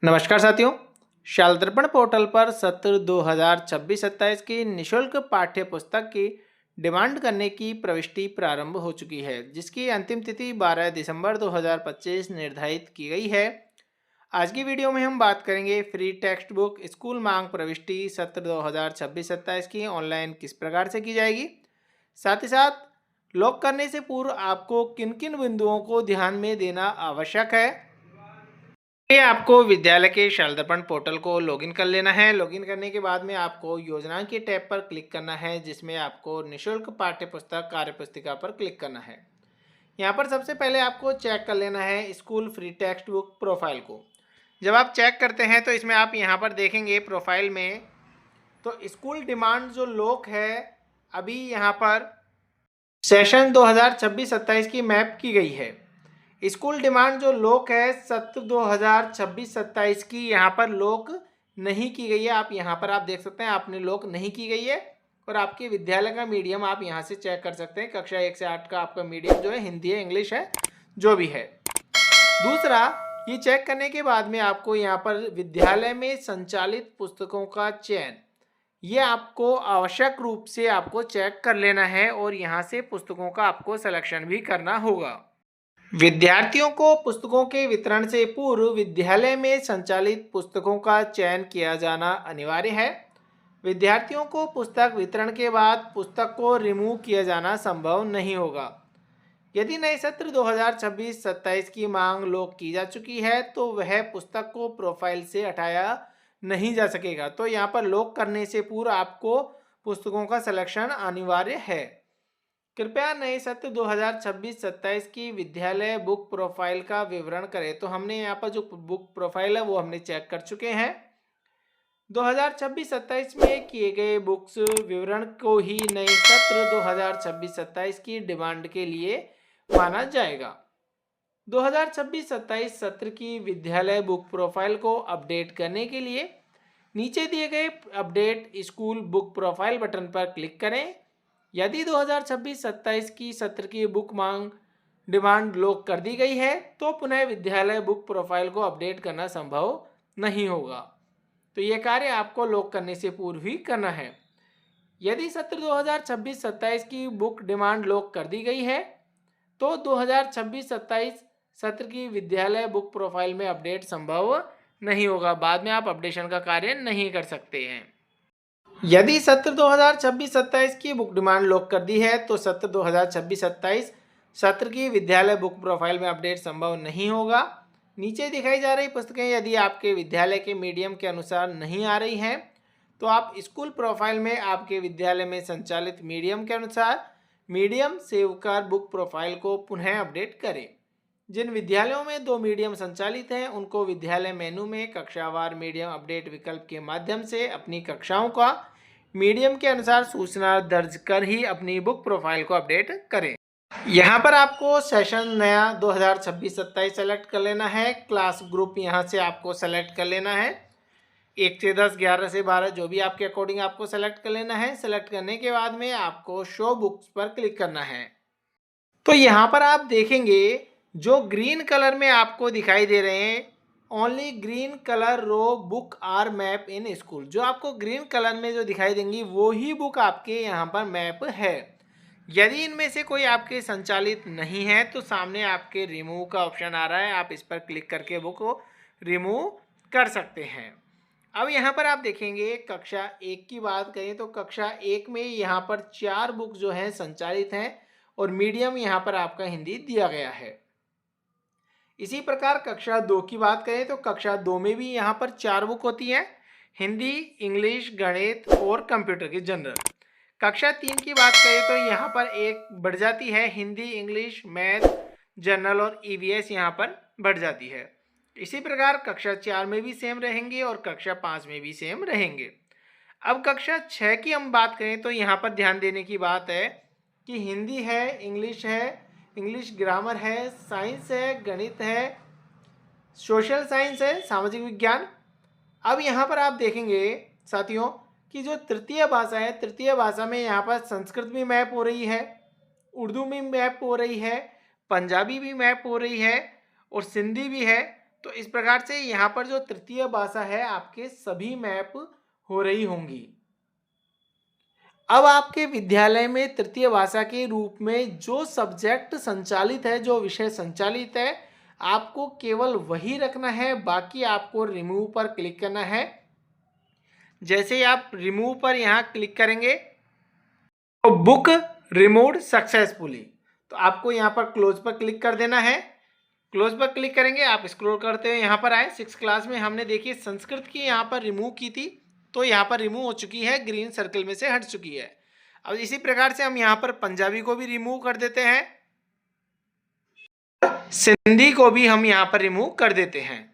नमस्कार साथियों, शाल दर्पण पोर्टल पर सत्र 2026-27 की निशुल्क पाठ्य पुस्तक की डिमांड करने की प्रविष्टि प्रारंभ हो चुकी है, जिसकी अंतिम तिथि 12 दिसंबर 2025 निर्धारित की गई है। आज की वीडियो में हम बात करेंगे फ्री टेक्स्ट बुक स्कूल मांग प्रविष्टि सत्र 2026-27 की ऑनलाइन किस प्रकार से की जाएगी, साथ ही साथ लॉक करने से पूर्व आपको किन किन बिंदुओं को ध्यान में देना आवश्यक है। ये आपको विद्यालय के शाल दर्पण पोर्टल को लॉगिन कर लेना है। लॉगिन करने के बाद में आपको योजना के टैब पर क्लिक करना है, जिसमें आपको निशुल्क पाठ्य पुस्तक कार्य पुस्तिका पर क्लिक करना है। यहाँ पर सबसे पहले आपको चेक कर लेना है school free text book profile को। जब आप चेक करते हैं तो इसमें आप यहाँ पर देखेंगे प्रोफाइल में तो स्कूल डिमांड जो लॉक है अभी यहाँ पर सेशन 2026-27 की मैप की गई है। स्कूल डिमांड जो लॉक है सत्र 2026-27 की यहाँ पर लॉक नहीं की गई है। आप यहाँ पर आप देख सकते हैं आपने लॉक नहीं की गई है और आपके विद्यालय का मीडियम आप यहाँ से चेक कर सकते हैं। कक्षा 1 से 8 का आपका मीडियम जो है हिंदी है, इंग्लिश है, जो भी है। दूसरा, ये चेक करने के बाद में आपको यहाँ पर विद्यालय में संचालित पुस्तकों का चयन, ये आपको आवश्यक रूप से आपको चेक कर लेना है और यहाँ से पुस्तकों का आपको सिलेक्शन भी करना होगा। विद्यार्थियों को पुस्तकों के वितरण से पूर्व विद्यालय में संचालित पुस्तकों का चयन किया जाना अनिवार्य है। विद्यार्थियों को पुस्तक वितरण के बाद पुस्तक को रिमूव किया जाना संभव नहीं होगा। यदि नए सत्र 2026-27 की मांग लॉक की जा चुकी है तो वह पुस्तक को प्रोफाइल से हटाया नहीं जा सकेगा। तो यहाँ पर लॉक करने से पूर्व आपको पुस्तकों का सिलेक्शन अनिवार्य है। कृपया नए सत्र 2026-27 की विद्यालय बुक प्रोफाइल का विवरण करें। तो हमने यहाँ पर जो बुक प्रोफाइल है वो हमने चेक कर चुके हैं। 2026-27 में किए गए बुक्स विवरण को ही नए सत्र 2026-27 की डिमांड के लिए माना जाएगा। 2026-27 सत्र की विद्यालय बुक प्रोफाइल को अपडेट करने के लिए नीचे दिए गए update school book profile button पर क्लिक करें। यदि 2026-27 की सत्र की बुक मांग डिमांड लॉक कर दी गई है तो पुनः विद्यालय बुक प्रोफाइल को अपडेट करना संभव नहीं होगा। तो यह कार्य आपको लॉक करने से पूर्व ही करना है। यदि सत्र 2026-27 की बुक डिमांड लॉक कर दी गई है तो 2026-27 सत्र की विद्यालय बुक प्रोफाइल में अपडेट संभव नहीं होगा। बाद में आप अपडेशन का कार्य नहीं कर सकते हैं। यदि सत्र 2026-27 की बुक डिमांड लॉक कर दी है तो सत्र 2026-27 सत्र की विद्यालय बुक प्रोफाइल में अपडेट संभव नहीं होगा। नीचे दिखाई जा रही पुस्तकें यदि आपके विद्यालय के मीडियम के अनुसार नहीं आ रही हैं तो आप स्कूल प्रोफाइल में आपके विद्यालय में संचालित मीडियम के अनुसार मीडियम सेव कर बुक प्रोफाइल को पुनः अपडेट करें। जिन विद्यालयों में 2 मीडियम संचालित हैं उनको विद्यालय मेनू में कक्षावार मीडियम अपडेट विकल्प के माध्यम से अपनी कक्षाओं का मीडियम के अनुसार सूचना दर्ज कर ही अपनी बुक प्रोफाइल को अपडेट करें। यहाँ पर आपको सेशन नया 2026-27 सेलेक्ट कर लेना है। क्लास ग्रुप यहाँ से आपको सेलेक्ट कर लेना है। 1 से 10, 11 से 12 जो भी आपके अकॉर्डिंग आपको सेलेक्ट कर लेना है। सेलेक्ट करने के बाद में आपको शो बुक्स पर क्लिक करना है। तो यहाँ पर आप देखेंगे जो ग्रीन कलर में आपको दिखाई दे रहे हैं only green colour row book or map in school, जो आपको ग्रीन कलर में जो दिखाई देंगी वो ही बुक आपके यहाँ पर मैप है। यदि इनमें से कोई आपके संचालित नहीं है तो सामने आपके रिमूव का ऑप्शन आ रहा है, आप इस पर क्लिक करके बुक को रिमूव कर सकते हैं। अब यहाँ पर आप देखेंगे कक्षा 1 की बात करें तो कक्षा 1 में यहाँ पर 4 बुक जो हैं संचालित हैं और मीडियम यहाँ पर आपका हिंदी दिया गया है। इसी प्रकार कक्षा 2 की बात करें तो कक्षा 2 में भी यहाँ पर 4 बुक होती हैं, हिंदी, इंग्लिश, गणित और कंप्यूटर की जनरल। कक्षा 3 की बात करें तो यहाँ पर एक बढ़ जाती है, हिंदी, इंग्लिश, मैथ, जनरल और ईवीएस यहाँ पर बढ़ जाती है। इसी प्रकार कक्षा 4 में भी सेम रहेंगे और कक्षा 5 में भी सेम रहेंगे। अब कक्षा 6 की हम बात करें तो यहाँ पर ध्यान देने की बात है कि हिंदी है, इंग्लिश है, इंग्लिश ग्रामर है, साइंस है, गणित है, सोशल साइंस है, सामाजिक विज्ञान। अब यहाँ पर आप देखेंगे साथियों कि जो तृतीय भाषा है, तृतीय भाषा में यहाँ पर संस्कृत भी मैप हो रही है, उर्दू भी मैप हो रही है, पंजाबी भी मैप हो रही है और सिंधी भी है। तो इस प्रकार से यहाँ पर जो तृतीय भाषा है आपके सभी मैप हो रही होंगी। अब आपके विद्यालय में तृतीय भाषा के रूप में जो सब्जेक्ट संचालित है, जो विषय संचालित है, आपको केवल वही रखना है, बाकी आपको रिमूव पर क्लिक करना है। जैसे ही आप रिमूव पर यहाँ क्लिक करेंगे तो बुक रिमूव्ड सक्सेसफुली, तो आपको यहाँ पर क्लोज पर क्लिक कर देना है। क्लोज पर क्लिक करेंगे, आप स्क्रॉल करते हुए यहाँ पर आए। 6 क्लास में हमने देखिए संस्कृत की यहाँ पर रिमूव की थी, तो यहाँ पर रिमूव हो चुकी है, ग्रीन सर्कल में से हट चुकी है। अब इसी प्रकार से हम यहाँ पर पंजाबी को भी रिमूव कर देते हैं, सिंधी को भी हम यहाँ पर रिमूव कर देते हैं।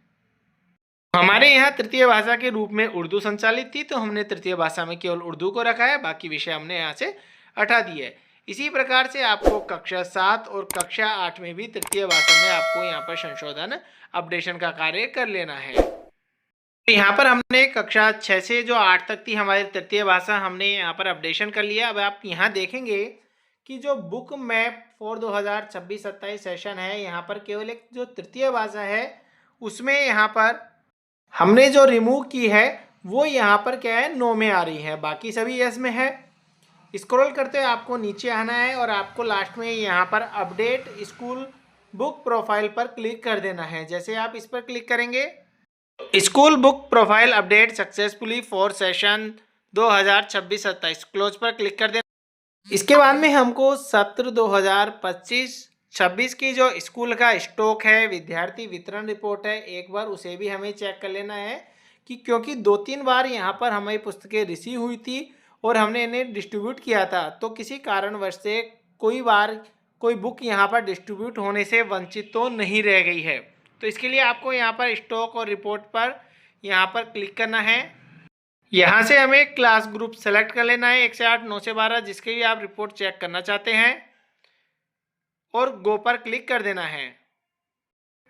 हमारे यहाँ तृतीय भाषा के रूप में उर्दू संचालित थी, तो हमने तृतीय भाषा में केवल उर्दू को रखा है, बाकी विषय हमने यहाँ से हटा दिए है। इसी प्रकार से आपको कक्षा 7 और कक्षा 8 में भी तृतीय भाषा में आपको यहाँ पर संशोधन अपडेशन का कार्य कर लेना है। तो यहाँ पर हमने कक्षा 6 से जो 8 तक थी हमारी तृतीय भाषा, हमने यहाँ पर अपडेशन कर लिया। अब आप यहाँ देखेंगे कि जो बुक मैप फॉर 2026-27 सेशन है, यहाँ पर केवल एक जो तृतीय भाषा है उसमें यहाँ पर हमने जो रिमूव की है वो यहाँ पर क्या है, नो में आ रही है, बाकी सभी यस में है। स्क्रॉल करते हुए आपको नीचे आना है और आपको लास्ट में यहाँ पर अपडेट स्कूल बुक प्रोफाइल पर क्लिक कर देना है। जैसे आप इस पर क्लिक करेंगे, school book profile update successfully for session 2026-27, close पर क्लिक कर देना। इसके बाद में हमको सत्र 2025-26 की जो स्कूल का स्टॉक है, विद्यार्थी वितरण रिपोर्ट है, एक बार उसे भी हमें चेक कर लेना है कि क्योंकि 2-3 बार यहाँ पर हमारी पुस्तकें रिसीव हुई थी और हमने इन्हें डिस्ट्रीब्यूट किया था, तो किसी कारणवश से कोई बार कोई बुक यहाँ पर डिस्ट्रीब्यूट होने से वंचित तो नहीं रह गई है। तो इसके लिए आपको यहाँ पर स्टॉक और रिपोर्ट पर यहाँ पर क्लिक करना है। यहाँ से हमें क्लास ग्रुप सेलेक्ट कर लेना है 1 से 8, 9 से 12, जिसके लिए आप रिपोर्ट चेक करना चाहते हैं, और गो पर क्लिक कर देना है।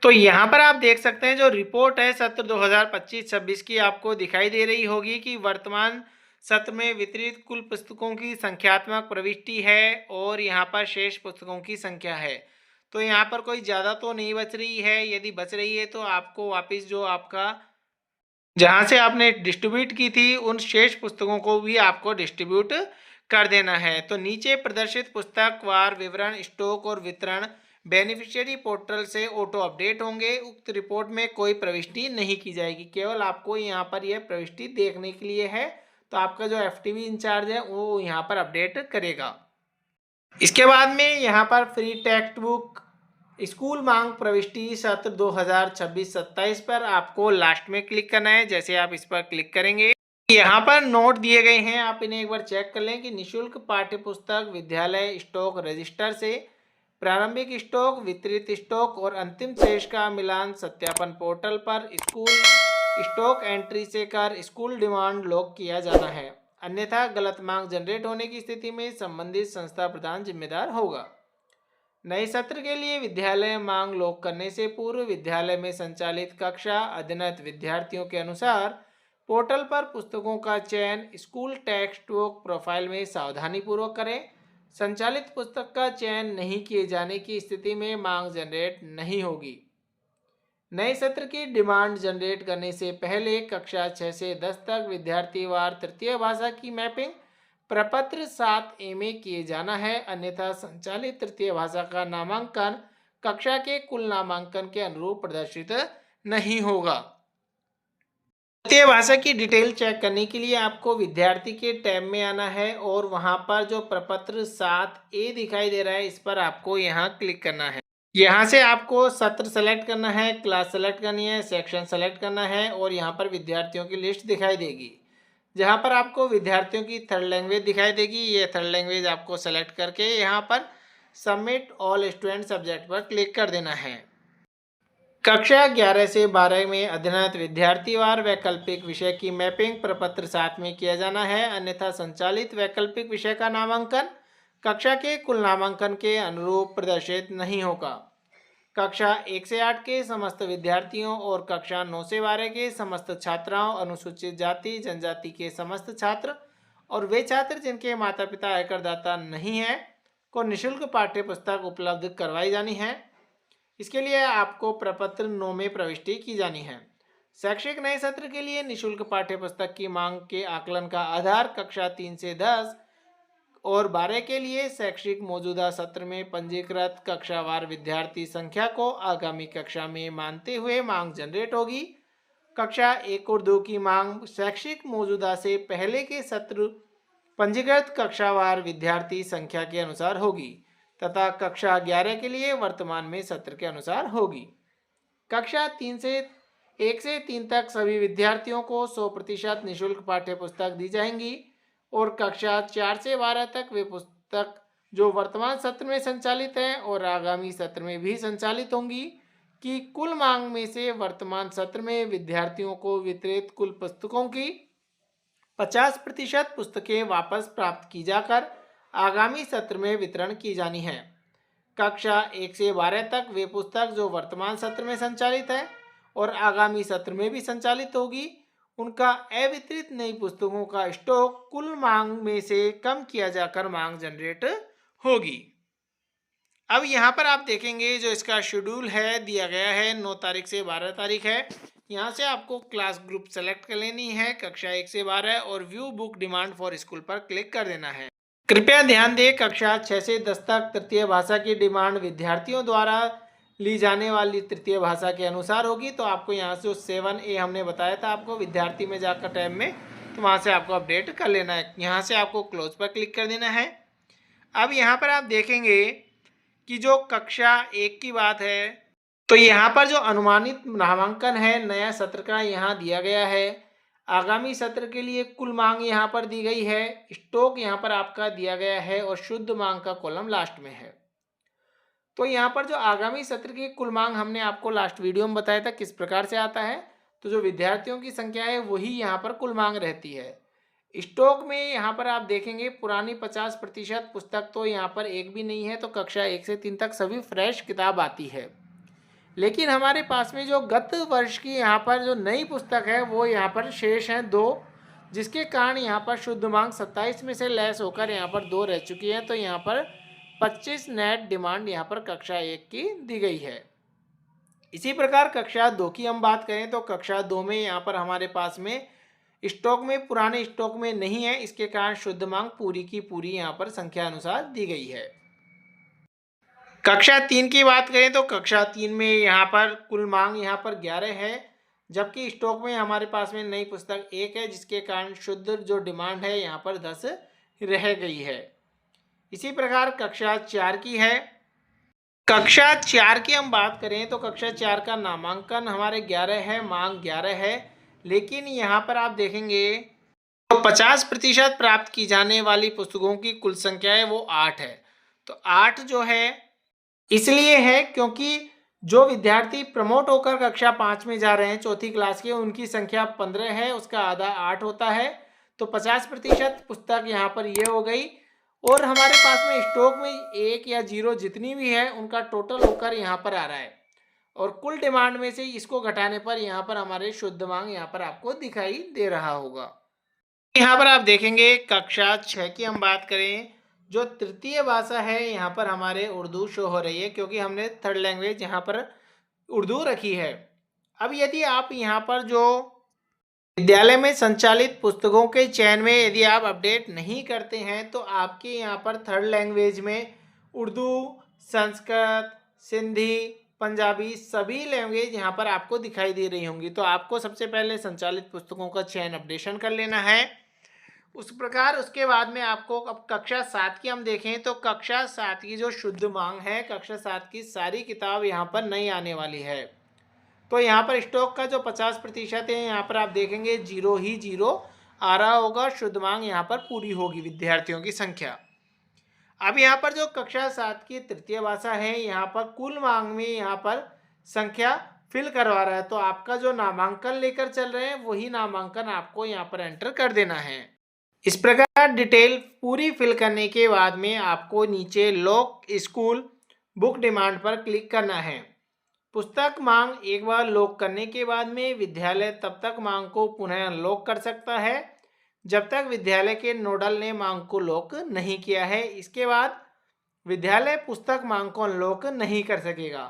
तो यहाँ पर आप देख सकते हैं जो रिपोर्ट है सत्र 2025-26 की आपको दिखाई दे रही होगी कि वर्तमान सत्र में वितरित कुल पुस्तकों की संख्यात्मक प्रविष्टि है और यहाँ पर शेष पुस्तकों की संख्या है। तो यहाँ पर कोई ज़्यादा तो नहीं बच रही है, यदि बच रही है तो आपको वापस जो आपका जहाँ से आपने डिस्ट्रीब्यूट की थी उन शेष पुस्तकों को भी आपको डिस्ट्रीब्यूट कर देना है। तो नीचे प्रदर्शित पुस्तक वार विवरण स्टॉक और वितरण बेनिफिशियरी पोर्टल से ऑटो अपडेट होंगे। उक्त रिपोर्ट में कोई प्रविष्टि नहीं की जाएगी, केवल आपको यहाँ पर यह प्रविष्टि देखने के लिए है। तो आपका जो FTV इंचार्ज है वो यहाँ पर अपडेट करेगा। इसके बाद में यहाँ पर फ्री टेक्स्ट बुक स्कूल मांग प्रविष्टि सत्र 2026-27 पर आपको लास्ट में क्लिक करना है। जैसे आप इस पर क्लिक करेंगे, यहाँ पर नोट दिए गए हैं, आप इन्हें एक बार चेक कर लें कि निःशुल्क पाठ्य पुस्तक विद्यालय स्टॉक रजिस्टर से प्रारंभिक स्टॉक, वितरित स्टॉक और अंतिम शेष का मिलान सत्यापन पोर्टल पर स्कूल स्टॉक एंट्री से कर स्कूल डिमांड लॉक किया जाना है, अन्यथा गलत मांग जनरेट होने की स्थिति में संबंधित संस्था प्रधान जिम्मेदार होगा। नए सत्र के लिए विद्यालय मांग लॉक करने से पूर्व विद्यालय में संचालित कक्षा अध्ययनरत विद्यार्थियों के अनुसार पोर्टल पर पुस्तकों का चयन स्कूल टेक्स्ट बुक प्रोफाइल में सावधानी पूर्वक करें। संचालित पुस्तक का चयन नहीं किए जाने की स्थिति में मांग जनरेट नहीं होगी। नए सत्र की डिमांड जनरेट करने से पहले कक्षा 6 से 10 तक विद्यार्थीवार तृतीय भाषा की मैपिंग प्रपत्र 7A में किए जाना है, अन्यथा संचालित तृतीय भाषा का नामांकन कक्षा के कुल नामांकन के अनुरूप प्रदर्शित नहीं होगा। तृतीय भाषा की डिटेल चेक करने के लिए आपको विद्यार्थी के टैब में आना है और वहां पर जो प्रपत्र 7A दिखाई दे रहा है इस पर आपको यहाँ क्लिक करना है। यहाँ से आपको सत्र सेलेक्ट करना है, क्लास सेलेक्ट करनी है, सेक्शन सेलेक्ट करना है और यहाँ पर विद्यार्थियों की लिस्ट दिखाई देगी, जहाँ पर आपको विद्यार्थियों की थर्ड लैंग्वेज दिखाई देगी। ये थर्ड लैंग्वेज आपको सेलेक्ट करके यहाँ पर सबमिट ऑल स्टूडेंट सब्जेक्ट पर क्लिक कर देना है। कक्षा 11 से 12 में अध्ययनरत विद्यार्थीवार वैकल्पिक विषय की मैपिंग प्रपत्र 7 में किया जाना है, अन्यथा संचालित वैकल्पिक विषय का नामांकन कक्षा के कुल नामांकन के अनुरूप प्रदर्शित नहीं होगा। कक्षा 1 से 8 के समस्त विद्यार्थियों और कक्षा 9 से 12 के समस्त छात्राओं, अनुसूचित जाति जनजाति के समस्त छात्र और वे छात्र जिनके माता पिता आयकरदाता नहीं हैं को निःशुल्क पाठ्य पुस्तक उपलब्ध करवाई जानी है। इसके लिए आपको प्रपत्र 9 में प्रविष्टि की जानी है। शैक्षिक नए सत्र के लिए निःशुल्क पाठ्य पुस्तक की मांग के आकलन का आधार कक्षा 3 से 10 और 12 के लिए शैक्षिक मौजूदा सत्र में पंजीकृत कक्षावार विद्यार्थी संख्या को आगामी कक्षा में मानते हुए मांग जनरेट होगी। कक्षा 1 और 2 की मांग शैक्षिक मौजूदा से पहले के सत्र पंजीकृत कक्षावार विद्यार्थी संख्या के अनुसार होगी तथा कक्षा 11 के लिए वर्तमान में सत्र के अनुसार होगी। कक्षा 1 से 3 तक सभी विद्यार्थियों को 100% निःशुल्क पाठ्य पुस्तक दी जाएंगी और कक्षा 4 से 12 तक वे पुस्तक जो वर्तमान सत्र में संचालित हैं और आगामी सत्र में भी संचालित होंगी कि कुल मांग में से वर्तमान सत्र में विद्यार्थियों को वितरित कुल पुस्तकों की 50% पुस्तकें वापस प्राप्त की जाकर आगामी सत्र में वितरण की जानी है। कक्षा 1 से 12 तक वे पुस्तक जो वर्तमान सत्र में संचालित है और आगामी सत्र में भी संचालित होगी, उनका अवितरित नई पुस्तकों का स्टॉक कुल मांग में से कम किया जाकर मांग जनरेट होगी। अब यहाँ पर आप देखेंगे जो इसका शेड्यूल है दिया गया है 9 तारीख से 12 तारीख है। यहाँ से आपको क्लास ग्रुप सेलेक्ट कर लेनी है कक्षा 1 से 12 और view book demand for school पर क्लिक कर देना है। कृपया ध्यान दें कक्षा 6 से 10 तक तृतीय भाषा की डिमांड विद्यार्थियों द्वारा ली जाने वाली तृतीय भाषा के अनुसार होगी। तो आपको यहाँ से 7A हमने बताया था आपको विद्यार्थी में जाकर टैब में, तो वहाँ से आपको अपडेट कर लेना है। यहाँ से आपको क्लोज पर क्लिक कर देना है। अब यहाँ पर आप देखेंगे कि जो कक्षा 1 की बात है तो यहाँ पर जो अनुमानित नामांकन है नया सत्र का यहाँ दिया गया है। आगामी सत्र के लिए कुल मांग यहाँ पर दी गई है, स्टॉक यहाँ पर आपका दिया गया है और शुद्ध मांग का कॉलम लास्ट में है। तो यहाँ पर जो आगामी सत्र की कुल मांग हमने आपको लास्ट वीडियो में बताया था किस प्रकार से आता है। तो जो विद्यार्थियों की संख्या है वही यहाँ पर कुल मांग रहती है। स्टॉक में यहाँ पर आप देखेंगे पुरानी 50% पुस्तक तो यहाँ पर एक भी नहीं है, तो कक्षा 1 से 3 तक सभी फ्रेश किताब आती है। लेकिन हमारे पास में जो गत वर्ष की यहाँ पर जो नई पुस्तक है वो यहाँ पर शेष हैं 2, जिसके कारण यहाँ पर शुद्ध मांग 27 में से लेस होकर यहाँ पर 2 रह चुकी है। तो यहाँ पर 25 नेट डिमांड यहाँ पर कक्षा 1 की दी गई है। इसी प्रकार कक्षा 2 की हम बात करें तो कक्षा 2 में यहाँ पर हमारे पास में स्टॉक में पुराने स्टॉक में नहीं है, इसके कारण शुद्ध मांग पूरी की पूरी यहाँ पर संख्या अनुसार दी गई है। कक्षा 3 की बात करें तो कक्षा 3 में यहाँ पर कुल मांग यहाँ पर 11 है, जबकि स्टॉक में हमारे पास में नई पुस्तक 1 है, जिसके कारण शुद्ध जो डिमांड है यहाँ पर 10 रह गई है। इसी प्रकार कक्षा 4 की है। कक्षा 4 की हम बात करें तो कक्षा 4 का नामांकन हमारे 11 है, मांग 11 है, लेकिन यहाँ पर आप देखेंगे तो 50% प्राप्त की जाने वाली पुस्तकों की कुल संख्या है वो 8 है। तो 8 जो है इसलिए है क्योंकि जो विद्यार्थी प्रमोट होकर कक्षा 5 में जा रहे हैं चौथी क्लास के, उनकी संख्या 15 है, उसका आधा 8 होता है। तो 50% पुस्तक यहाँ पर ये हो गई और हमारे पास में स्टॉक में 1 या 0 जितनी भी है उनका टोटल होकर यहाँ पर आ रहा है और कुल डिमांड में से इसको घटाने पर यहाँ पर हमारे शुद्ध मांग यहाँ पर आपको दिखाई दे रहा होगा। यहाँ पर आप देखेंगे कक्षा 6 की हम बात करें, जो तृतीय भाषा है यहाँ पर हमारे उर्दू शो हो रही है क्योंकि हमने थर्ड लैंग्वेज यहाँ पर उर्दू रखी है। अब यदि आप यहाँ पर जो विद्यालय में संचालित पुस्तकों के चयन में यदि आप अपडेट नहीं करते हैं तो आपके यहाँ पर थर्ड लैंग्वेज में उर्दू, संस्कृत, सिंधी, पंजाबी सभी लैंग्वेज यहाँ पर आपको दिखाई दे रही होंगी। तो आपको सबसे पहले संचालित पुस्तकों का चयन अपडेशन कर लेना है। उस प्रकार उसके बाद में आपको अब कक्षा 7 की हम देखें तो कक्षा 7 की जो शुद्ध मांग है, कक्षा 7 की सारी किताब यहाँ पर नहीं आने वाली है। तो यहाँ पर स्टॉक का जो 50% है यहाँ पर आप देखेंगे 0 ही 0 आ रहा होगा। शुद्ध मांग यहाँ पर पूरी होगी विद्यार्थियों की संख्या। अब यहाँ पर जो कक्षा 7 की तृतीय भाषा है यहाँ पर कुल मांग में यहाँ पर संख्या फिल करवा रहा है। तो आपका जो नामांकन लेकर चल रहे हैं वही नामांकन आपको यहाँ पर एंटर कर देना है। इस प्रकार डिटेल पूरी फिल करने के बाद में आपको नीचे लॉक स्कूल बुक डिमांड पर क्लिक करना है। पुस्तक मांग एक बार लॉक करने के बाद में विद्यालय तब तक मांग को पुनः अनलॉक कर सकता है जब तक विद्यालय के नोडल ने मांग को लॉक नहीं किया है। इसके बाद विद्यालय पुस्तक मांग को अनलॉक नहीं कर सकेगा।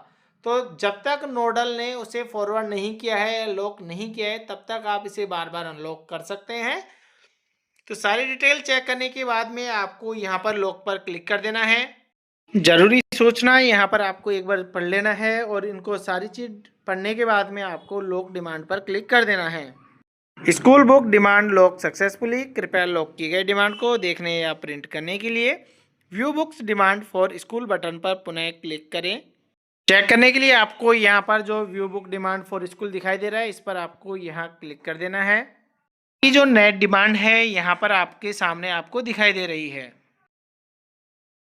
तो जब तक नोडल ने उसे फॉरवर्ड नहीं किया है या लॉक नहीं किया है तब तक आप इसे बार बार अनलॉक कर सकते हैं। तो सारी डिटेल चेक करने के बाद में आपको यहाँ पर लॉक पर क्लिक कर देना है। जरूरी सोचना है, यहाँ पर आपको एक बार पढ़ लेना है और इनको सारी चीज पढ़ने के बाद में आपको लॉक डिमांड पर क्लिक कर देना है। School book demand lock successfully. कृपया लॉक की गई डिमांड को देखने या प्रिंट करने के लिए view books demand for school button पर पुनः क्लिक करें। चेक करने के लिए आपको यहाँ पर जो view book demand for school दिखाई दे रहा है इस पर आपको यहाँ क्लिक कर देना है। ये जो नेट डिमांड है यहाँ पर आपके सामने आपको दिखाई दे रही है।